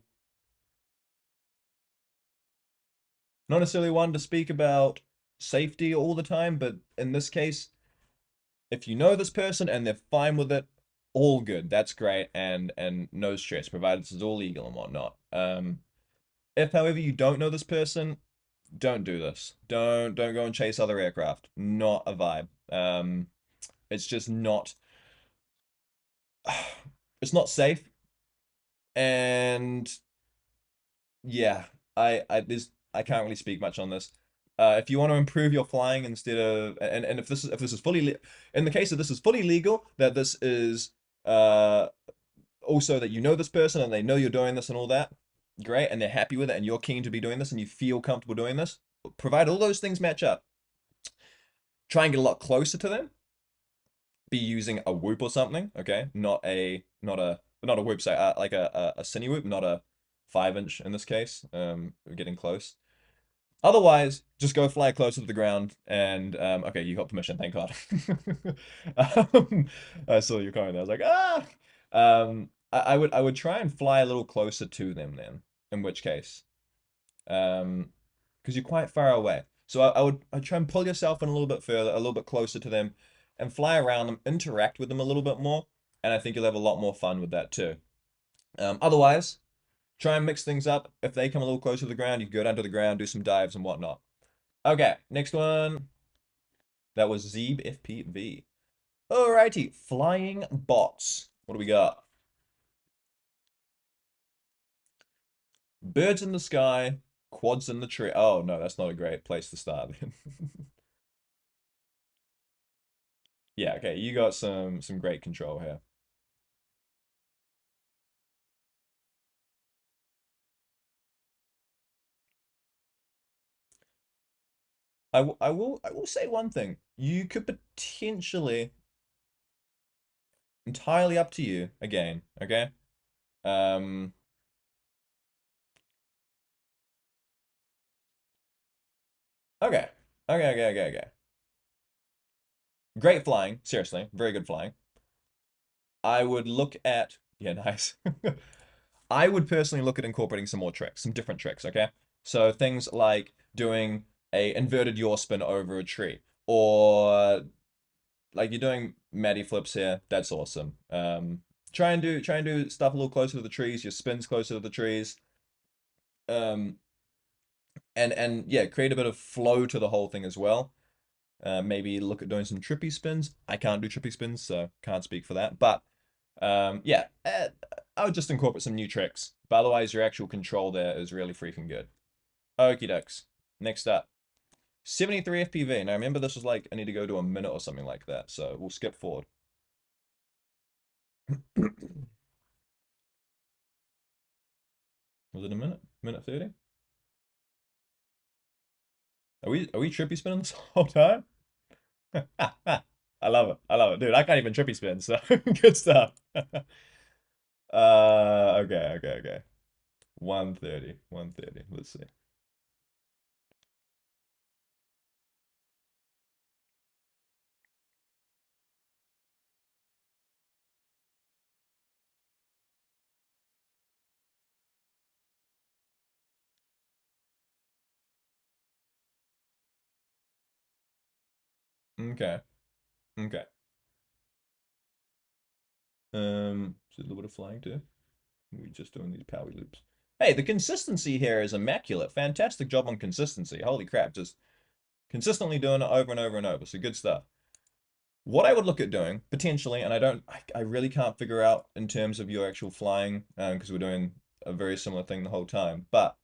not necessarily one to speak about safety all the time, but in this case, if you know this person and they're fine with it, all good. That's great, and no stress, provided this is all legal and whatnot. If, however, you don't know this person, don't do this. Don't go and chase other aircraft. Not a vibe. It's just not. It's not safe, and yeah, I can't really speak much on this. If you want to improve your flying instead of, and if this is fully in the case of this is fully legal, that this is uh also that you know this person and they know you're doing this and all that, great, and they're happy with it and you're keen to be doing this and you feel comfortable doing this, provide all those things match up. Try and get a lot closer to them. Be using a whoop or something, okay? Not a whoop, say like a cine whoop, not a 5 inch in this case. We're getting close. Otherwise, just go fly closer to the ground and okay, you got permission, thank God. I saw you comment there. I was like, ah. I would try and fly a little closer to them then, in which case. Because you're quite far away. So I'd try and pull yourself in a little bit further, a little bit closer to them, and fly around them, interact with them a little bit more, and I think you'll have a lot more fun with that too. Otherwise, try and mix things up. If they come a little closer to the ground, you can go down to the ground, do some dives and whatnot. Okay, next one. That was Zeeb FPV. Alrighty, flying bots. What do we got? Birds in the sky, quads in the tree. Oh no, that's not a great place to start. Yeah, okay, you got some great control here. I will say one thing. You could potentially, entirely up to you again, okay? Um, okay. Okay. Great flying, seriously, very good flying. I would look at, yeah, nice. I would personally look at incorporating some more tricks, some different tricks, okay? So things like doing a inverted yaw spin over a tree, or like you're doing Matty flips here. That's awesome. Try and do stuff a little closer to the trees. Your spins closer to the trees. Um, and yeah, create a bit of flow to the whole thing as well. Maybe look at doing some trippy spins. I can't do trippy spins, so can't speak for that. But yeah, I would just incorporate some new tricks. But otherwise, your actual control there is really freaking good. Okie dokes. Next up, 73 FPV. Now remember, this was like I need to go to a minute or something like that, so we'll skip forward. Was it a minute? Minute 30? Are we trippy spinning this whole time? I love it. I love it. Dude, I can't even trippy spin, so good stuff. Okay. 130. 130. Let's see. Okay. Okay. So a little bit of flying too. We're just doing these power loops. Hey, the consistency here is immaculate. Fantastic job on consistency. Holy crap, just consistently doing it over and over and over. So good stuff. What I would look at doing, potentially, and I really can't figure out in terms of your actual flying, because we're doing a very similar thing the whole time, but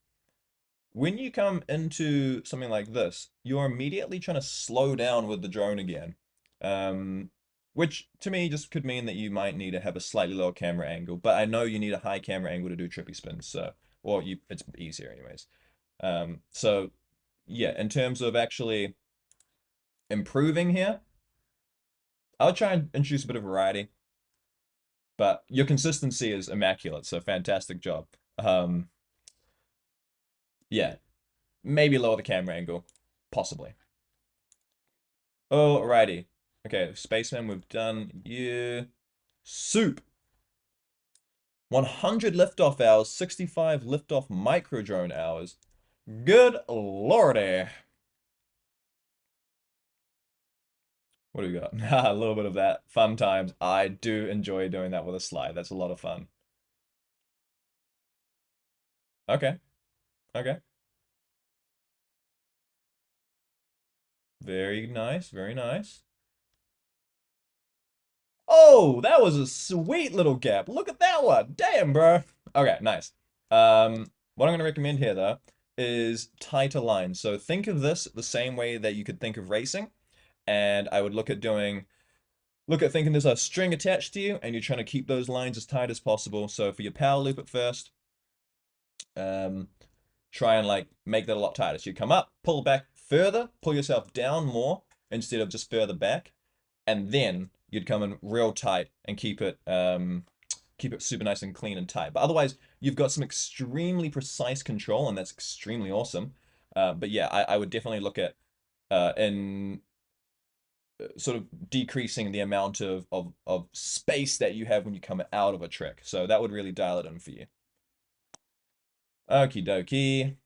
when you come into something like this, you're immediately trying to slow down with the drone again. Um, which to me just could mean that you might need to have a slightly lower camera angle, but I know you need a high camera angle to do trippy spins, so, or it's easier anyways. So yeah, in terms of actually improving here, I'll try and introduce a bit of variety, but your consistency is immaculate, so fantastic job. Um, yeah, maybe lower the camera angle, possibly. Alrighty. Okay, Spaceman, we've done you. Soup. 100 liftoff hours, 65 liftoff micro drone hours. Good lordy. What do we got? A little bit of that. Fun times. I do enjoy doing that with a slide. That's a lot of fun. Okay. Okay. Very nice. Very nice. Oh, that was a sweet little gap. Look at that one. Damn, bro. Okay, nice. What I'm going to recommend here, though, is tighter lines. So think of this the same way that you could think of racing, and I would look at thinking there's a string attached to you, and you're trying to keep those lines as tight as possible. So for your power loop at first, um, try and like make that a lot tighter. So you come up, pull back further, pull yourself down more instead of just further back, and then you'd come in real tight and keep it super nice and clean and tight. But otherwise, you've got some extremely precise control, and that's extremely awesome. But yeah, I would definitely look at in sort of decreasing the amount of space that you have when you come out of a trick. So that would really dial it in for you. Okie dokie.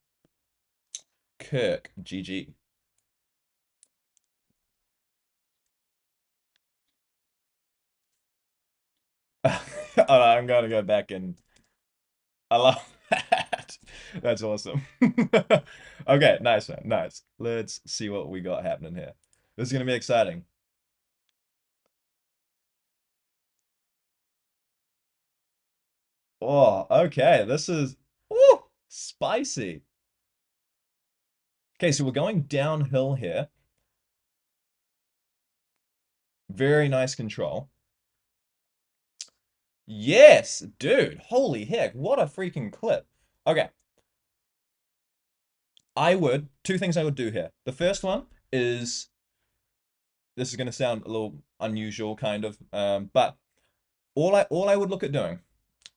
Kirk, GG. Oh, no, I'm gonna go back and I love that. That's awesome. Okay, nice man, nice. Let's see what we got happening here. This is gonna be exciting. Oh, okay. This is ooh, spicy. Okay, so we're going downhill here. Very nice control. Yes, dude. Holy heck, what a freaking clip. Okay, two things I would do here. The first one is, this is going to sound a little unusual, kind of, but all I would look at doing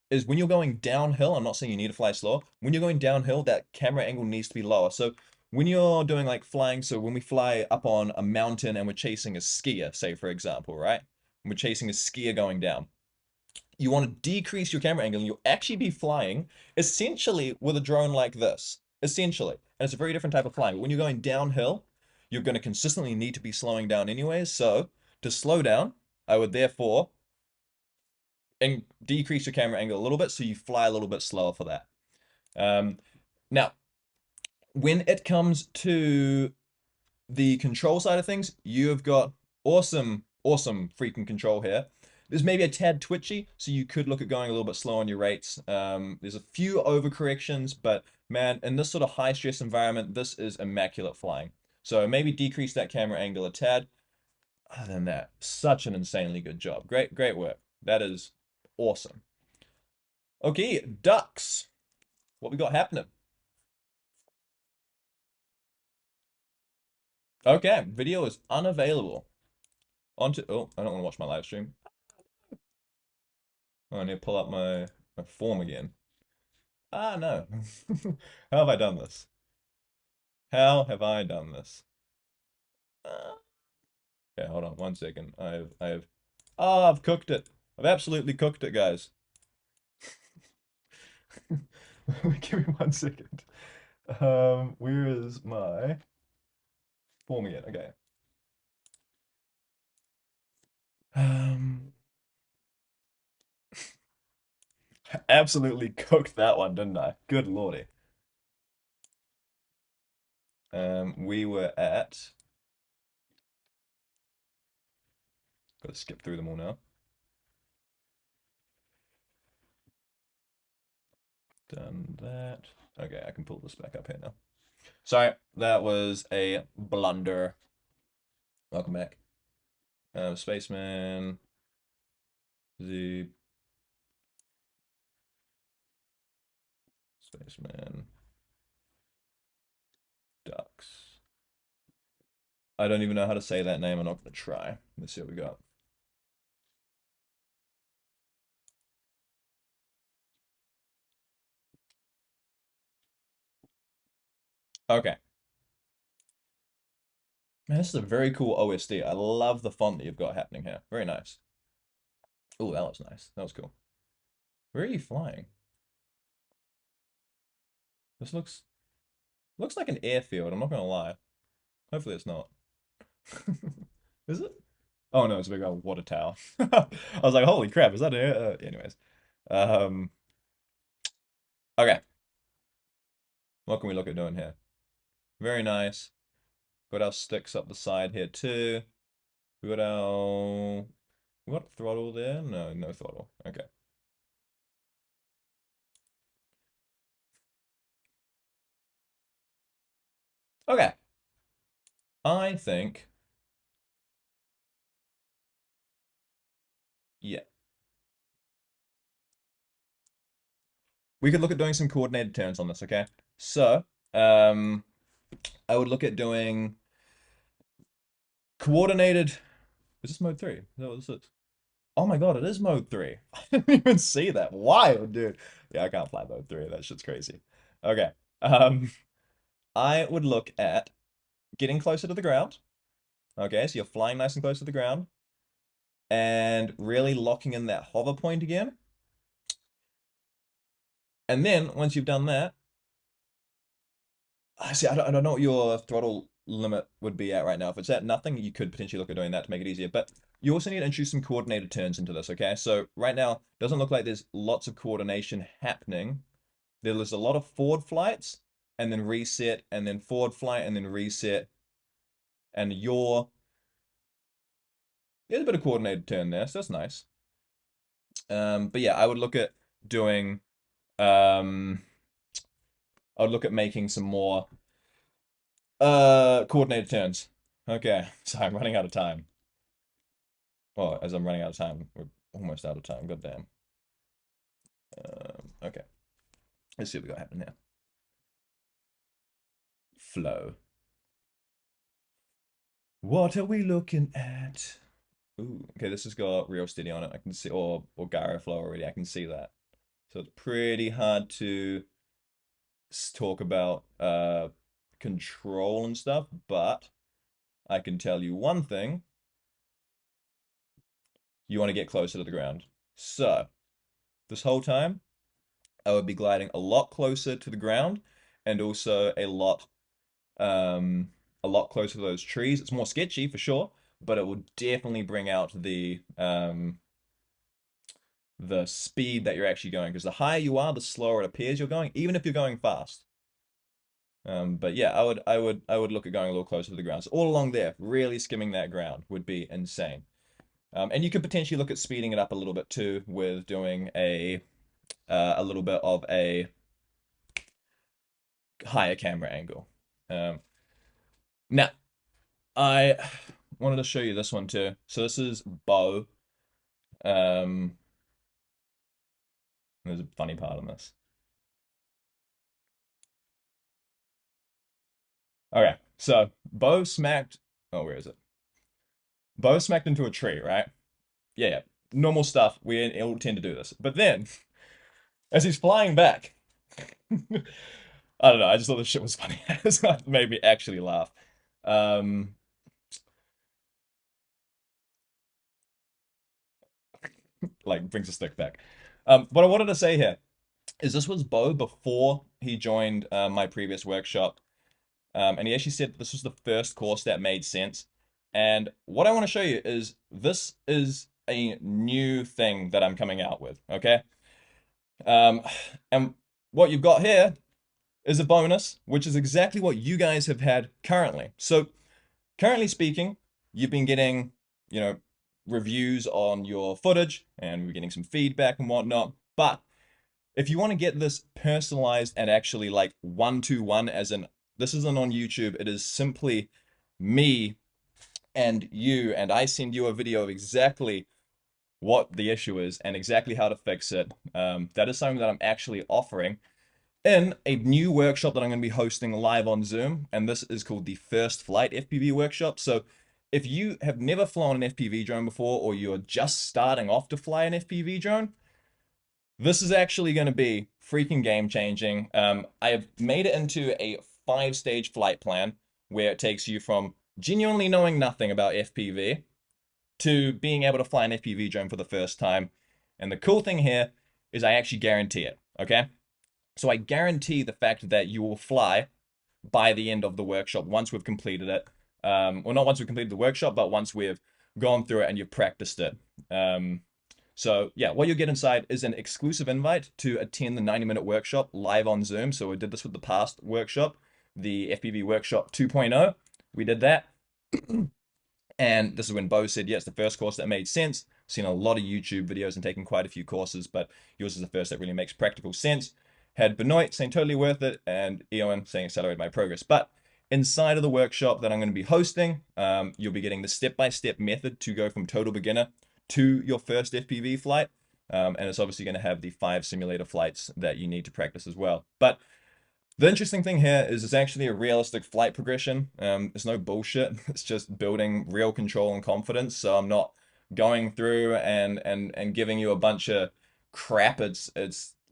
is when you're going downhill, I'm not saying you need to fly slower. When you're going downhill, that camera angle needs to be lower. So when you're doing like flying, so when we fly up on a mountain and we're chasing a skier, say for example, right? And we're chasing a skier going down. You want to decrease your camera angle and you'll actually be flying essentially with a drone like this. Essentially. And it's a very different type of flying. But when you're going downhill, you're going to consistently need to be slowing down anyways. So to slow down, I would therefore decrease your camera angle a little bit so you fly a little bit slower for that. Now, when it comes to the control side of things, you've got awesome, awesome freaking control here. There's maybe a tad twitchy, so you could look at going a little bit slow on your rates. There's a few overcorrections, but man, in this sort of high stress environment, this is immaculate flying. So maybe decrease that camera angle a tad. Other than that, such an insanely good job. Great, great work. That is awesome. Okay, ducks. What we got happening? Okay, video is unavailable. Oh, I don't want to watch my live stream. Oh, I need to pull up my form again. Ah, no. How have I done this? How have I done this? Uh, okay, hold on 1 second. Oh, I've cooked it. I've absolutely cooked it, guys. Give me 1 second. Where is my form again? Okay. Um, absolutely cooked that one, didn't I? Good lordy. We were at. Gotta skip through them all now. Done that. Okay, I can pull this back up here now. Sorry, that was a blunder. Welcome back. Spaceman. Z. Spaceman. Ducks. I don't even know how to say that name. I'm not going to try. Let's see what we got. Okay. Man, this is a very cool OSD. I love the font that you've got happening here. Very nice. Oh, that was nice. That was cool. Where are you flying? This looks like an airfield. I'm not gonna lie. Hopefully it's not. Is it? Oh no, it's a big old water tower. I was like, holy crap, is that air? Anyways. Um, okay. What can we look at doing here? Very nice. Got our sticks up the side here too. We got our we got throttle there? No, no throttle. Okay. Okay. I think, yeah. We could look at doing some coordinated turns on this, okay? So, um, I would look at doing coordinated. Is this mode 3? Is that what this is? Oh my god, it is mode 3. I didn't even see that. Wild, dude. Yeah, I can't fly mode 3. That shit's crazy. Okay. Um, I would look at getting closer to the ground. Okay, so you're flying nice and close to the ground and really locking in that hover point again. And then once you've done that, I see. I don't know what your throttle limit would be at right now. If it's at nothing, you could potentially look at doing that to make it easier. But you also need to introduce some coordinated turns into this. Okay, so right now doesn't look like there's lots of coordination happening. There's a lot of forward flights and then reset and then forward flight and then reset. And there's a bit of coordinated turn there, so that's nice. But yeah, I would look at doing um I would look at making some more coordinated turns. Okay, so I'm running out of time. Well, as I'm running out of time, we're almost out of time. God damn. Okay, let's see what we got happening here. Flow. What are we looking at? Ooh, okay, this has got real steady on it. I can see, or gyro flow already. I can see that. So it's pretty hard to talk about control and stuff, but I can tell you one thing. You want to get closer to the ground. So this whole time, I would be gliding a lot closer to the ground and also um, a lot closer to those trees. It's more sketchy for sure, but it will definitely bring out the speed that you're actually going. Because the higher you are, the slower it appears you're going, even if you're going fast. But yeah, I would look at going a little closer to the ground. So all along there, really skimming that ground would be insane. And you could potentially look at speeding it up a little bit too with doing a little bit of a higher camera angle. Now, I wanted to show you this one too. So this is Bo. Um, there's a funny part on this. Okay, so Bo smacked. Oh, where is it? Bo smacked into a tree, right? Yeah, yeah. Normal stuff. We all tend to do this. But then, as he's flying back, I don't know. I just thought this shit was funny. It made me actually laugh. Um, like brings a stick back. What I wanted to say here is this was Bo before he joined my previous workshop. And he actually said this was the first course that made sense. And what I want to show you is this is a new thing that I'm coming out with, okay? Um, and what you've got here is a bonus, which is exactly what you guys have had currently. So, currently speaking, you've been getting, you know, reviews on your footage and we're getting some feedback and whatnot. But if you want to get this personalized and actually like one-to-one, as in this isn't on YouTube, it is simply me and you, and I send you a video of exactly what the issue is and exactly how to fix it. That is something that I'm actually offering in a new workshop that I'm going to be hosting live on Zoom, and this is called the First Flight FPV Workshop. So if you have never flown an FPV drone before, or you're just starting off to fly an FPV drone, this is actually going to be freaking game changing. I have made it into a 5-stage flight plan where it takes you from genuinely knowing nothing about FPV to being able to fly an FPV drone for the first time. And the cool thing here is I actually guarantee it, okay? So I guarantee the fact that you will fly by the end of the workshop once we've completed it. Well, not once we've completed the workshop, but once we've gone through it and you've practiced it. So yeah, what you'll get inside is an exclusive invite to attend the 90-minute workshop live on Zoom. So we did this with the past workshop, the FPV Workshop 2.0. We did that. And this is when Bo said, yeah, it's the first course that made sense. Seen a lot of YouTube videos and taken quite a few courses, but yours is the first that really makes practical sense. Had Benoit saying totally worth it, and Eoin saying accelerated my progress. But Inside of the workshop that I'm going to be hosting, you'll be getting the step-by-step method to go from total beginner to your first FPV flight. And it's obviously going to have the 5 simulator flights that you need to practice as well. But the interesting thing here is it's actually a realistic flight progression. It's no bullshit. It's just building real control and confidence. So I'm not going through and giving you a bunch of crap. It's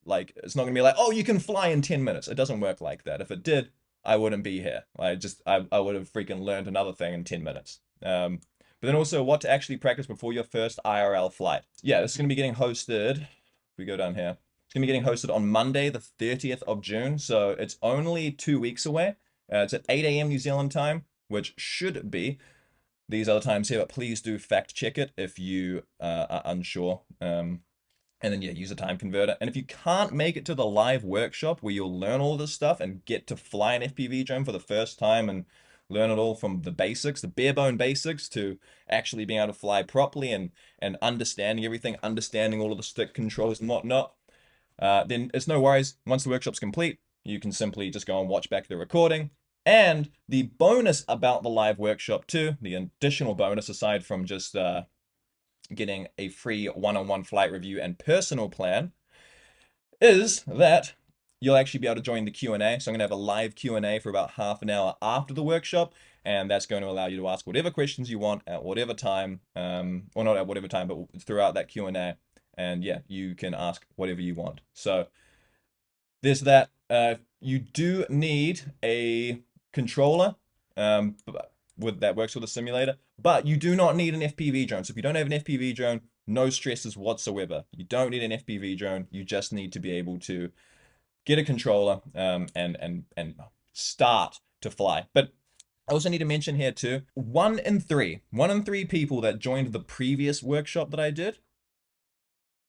like it's not gonna be like, oh, you can fly in 10 minutes. It doesn't work like that. If it did, I wouldn't be here. I would have freaking learned another thing in 10 minutes. But then also what to actually practice before your first IRL flight. Yeah, this is gonna be getting hosted. If we go down here. It's going to be getting hosted on Monday, the 30th of June. So it's only 2 weeks away. It's at 8 a.m. New Zealand time, which should be these other times here. But please do fact check it if you are unsure. And then, yeah, use a time converter. And if you can't make it to the live workshop where you'll learn all this stuff and get to fly an FPV drone for the first time and learn it all from the basics, the bare bone basics, to actually being able to fly properly and understanding everything, understanding all of the stick controls and whatnot, then it's no worries. Once the workshop's complete, you can simply just go and watch back the recording. And the bonus about the live workshop too, the additional bonus aside from just getting a free one-on-one flight review and personal plan, is that you'll actually be able to join the Q&A. So I'm going to have a live Q&A for about half an hour after the workshop, and that's going to allow you to ask whatever questions you want at whatever time, or not at whatever time, but throughout that Q&A. And yeah, you can ask whatever you want. So there's that. You do need a controller that works with a simulator, but you do not need an FPV drone. So if you don't have an FPV drone, no stresses whatsoever. You don't need an FPV drone. You just need to be able to get a controller and start to fly. But I also need to mention here too, one in three people that joined the previous workshop that I did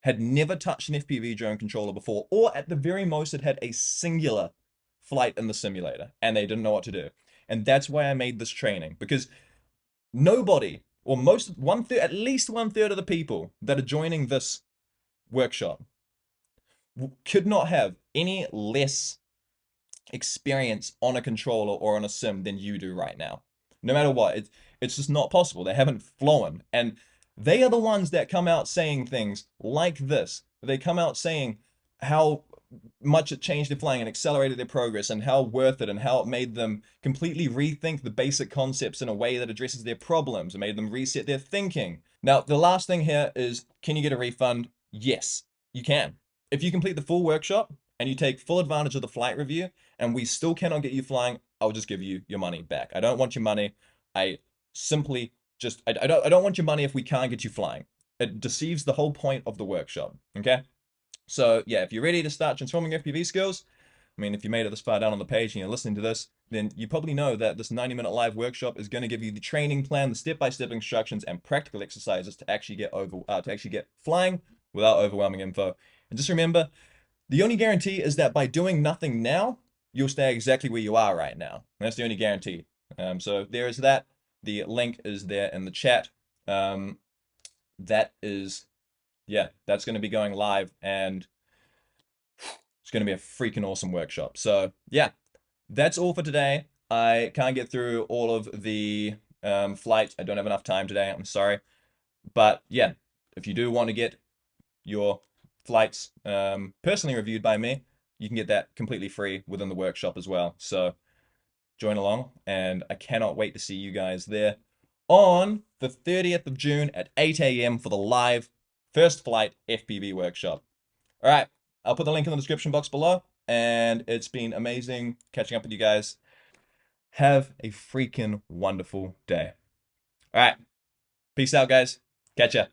had never touched an FPV drone controller before, or at the very most had had a singular flight in the simulator and they didn't know what to do. And that's why I made this training, because nobody, or at least 1/3 of the people that are joining this workshop could not have any less experience on a controller or on a sim than you do right now. No matter what, it's just not possible. They haven't flown. And they are the ones that come out saying things like this. They come out saying how much it changed their flying and accelerated their progress and how worth it and how it made them completely rethink the basic concepts in a way that addresses their problems and made them reset their thinking. Now, the last thing here is, can you get a refund? Yes, you can. If you complete the full workshop and you take full advantage of the flight review and we still cannot get you flying, I'll just give you your money back. I don't want your money. I simply just, I don't want your money if we can't get you flying. It deceives the whole point of the workshop, okay? So yeah, if you're ready to start transforming FPV skills, I mean, if you made it this far down on the page and you're listening to this, then you probably know that this 90-minute live workshop is going to give you the training plan, the step-by-step instructions, and practical exercises to actually get flying without overwhelming info. And just remember, the only guarantee is that by doing nothing now, you'll stay exactly where you are right now. That's the only guarantee. So there is that. The link is there in the chat. That is, yeah, that's going to be going live, and it's going to be a freaking awesome workshop. So yeah, that's all for today. I can't get through all of the flights. I don't have enough time today. I'm sorry. But yeah, if you do want to get your flights personally reviewed by me, you can get that completely free within the workshop as well. So join along, and I cannot wait to see you guys there on the 30th of June at 8 a.m. for the live First Flight FPV Workshop. All right, I'll put the link in the description box below, and it's been amazing catching up with you guys. Have a freaking wonderful day. All right, peace out, guys. Catch ya.